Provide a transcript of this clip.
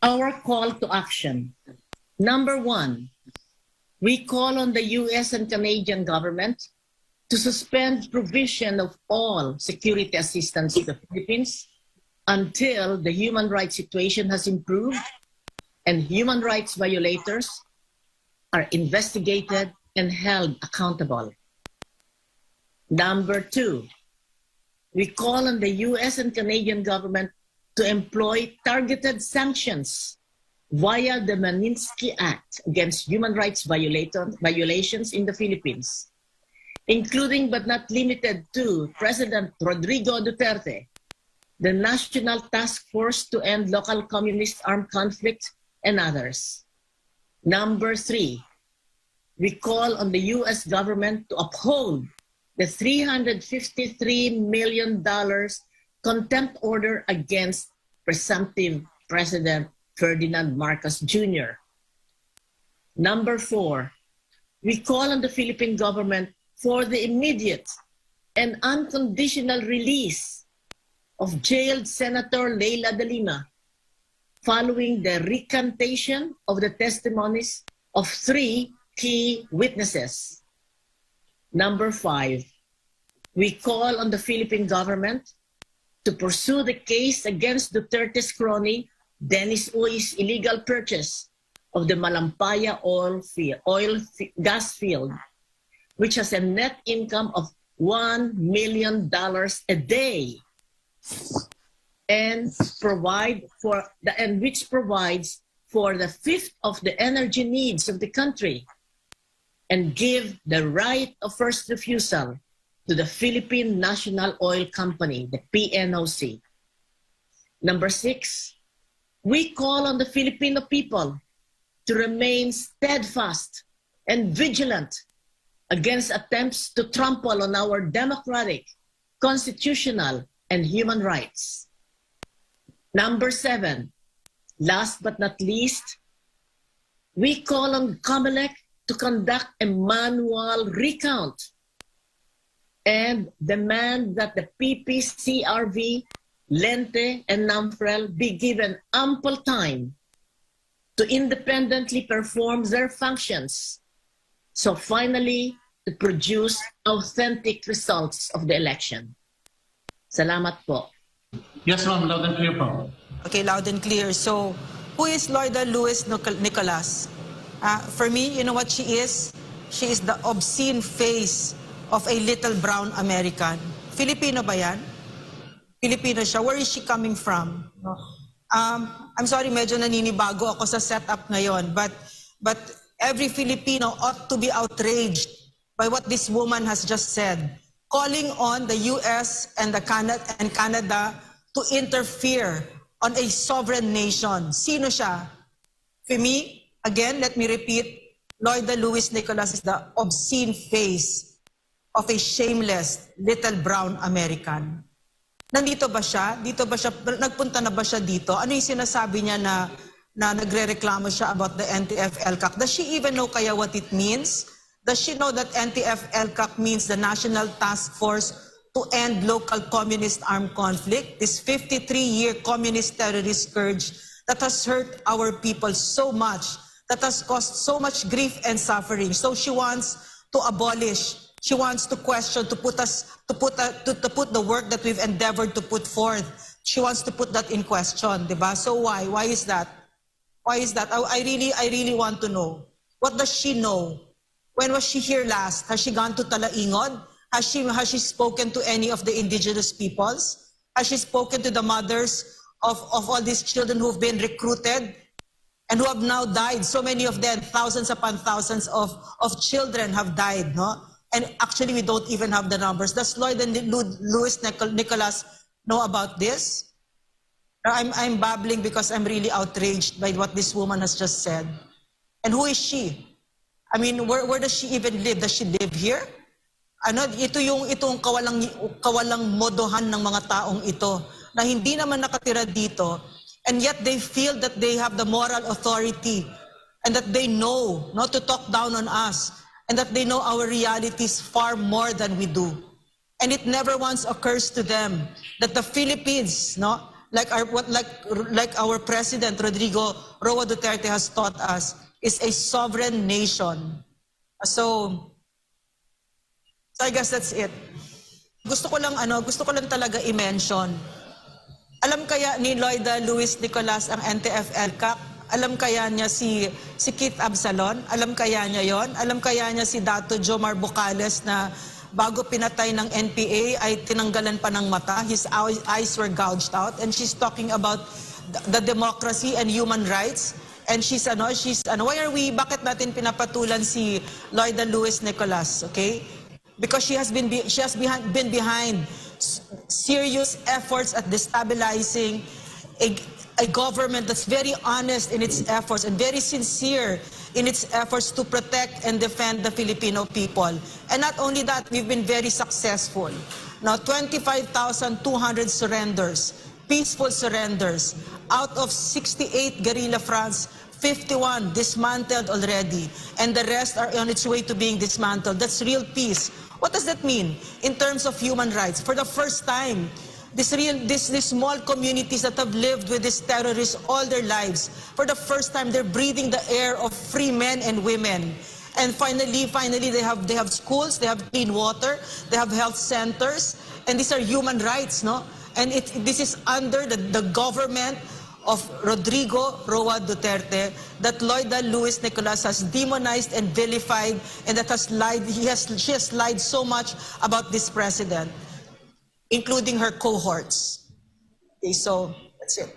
Our call to action. Number one, we call on the US and Canadian government to suspend provision of all security assistance to the Philippines until the human rights situation has improved and human rights violators are investigated and held accountable. Number two, we call on the US and Canadian government to employ targeted sanctions via the Magnitsky Act against human rights violations in the Philippines, including but not limited to President Rodrigo Duterte, the National Task Force to End Local Communist Armed Conflict, and others. Number three, we call on the US government to uphold the $353 million contempt order against presumptive President Ferdinand Marcos Jr. Number four, we call on the Philippine government for the immediate and unconditional release of jailed Senator Leila de Lima following the recantation of the testimonies of three key witnesses. Number five, we call on the Philippine government to pursue the case against Duterte's crony, Dennis Uy's illegal purchase of the Malampaya gas field, which has a net income of $1 million a day, and which provides for the fifth of the energy needs of the country, and give the right of first refusal to the Philippine National Oil Company, the PNOC. Number six, we call on the Filipino people to remain steadfast and vigilant against attempts to trample on our democratic, constitutional, and human rights. Number seven, last but not least, we call on COMELEC to conduct a manual recount and demand that the PPCRV, Lente, and NAMFREL be given ample time to independently perform their functions, so finally to produce authentic results of the election. Salamat po. Yes, ma'am. Loud and clear po. Okay, loud and clear. So, who is Loida Luis Nicolas? For me, you know what she is? She is the obscene face of a little brown American. Filipino ba yan? Filipino siya. Where is she coming from? I'm sorry, medyo naninibago ako sa setup ngayon, but every Filipino ought to be outraged by what this woman has just said, calling on the US and Canada to interfere on a sovereign nation. Sino siya? For me, again, let me repeat, Loida Luis Nicolas is the obscene face of a shameless little brown American. Nandito ba siya? Dito ba siya? Nagpunta na ba siya dito? Ano yung sinasabi niya na nagre-reklamo siya about the NTF-ELCAC? Does she even know kaya what it means? Does she know that NTF-ELCAC means the National Task Force to End Local Communist Armed Conflict? This 53-year communist terrorist scourge that has hurt our people so much, that has caused so much grief and suffering. So she wants to abolish. She wants to question, to put the work that we've endeavored to put forth. She wants to put that in question, diba? So why? Why is that? Why is that? I really want to know. What does she know? When was she here last? Has she gone to Talaingod? Has she spoken to any of the indigenous peoples? Has she spoken to the mothers of all these children who've been recruited and who have now died? So many of them, thousands upon thousands of children have died, no? And actually, we don't even have the numbers. Does Loida Luis Nicolas know about this? I'm babbling because I'm really outraged by what this woman has just said. And who is she? I mean, where does she even live? Does she live here? Ano, itong kawalang modohan ng mga taong ito na hindi naman nakatira dito, and yet they feel that they have the moral authority and that they know not to talk down on us, and that they know our realities far more than we do. And it never once occurs to them that the Philippines, no, like our president Rodrigo Roa Duterte has taught us, is a sovereign nation. So I guess that's it. Gusto ko lang talaga i-mention. Alam kaya ni Loida Luis Nicolas ang NTF-ELCAC? Alam kaya niya si Kit Absalon? Alam kaya niya yon? Alam kaya niya si Dato Jomar Bocales na bago pinatay ng NPA ay tinanggalan pa ng mata? His eyes were gouged out. And she's talking about the democracy and human rights. And bakit natin pinapatulan si Loida Luis Nicolas, okay? Because she has been behind serious efforts at destabilizing a government that's very honest in its efforts and very sincere in its efforts to protect and defend the Filipino people. And not only that, we've been very successful. Now, 25,200 surrenders, peaceful surrenders. Out of 68 guerrilla fronts, 51 dismantled already, and the rest are on its way to being dismantled. That's real peace. What does that mean in terms of human rights? For the first time, these small communities that have lived with these terrorists all their lives, for the first time, they're breathing the air of free men and women. And finally, they have schools, they have clean water, they have health centers, and these are human rights, no? And this is under the government of Rodrigo Roa Duterte that Loida Luis Nicolas has demonized and vilified, and that she has lied so much about this president, including her cohorts. Okay, so that's it.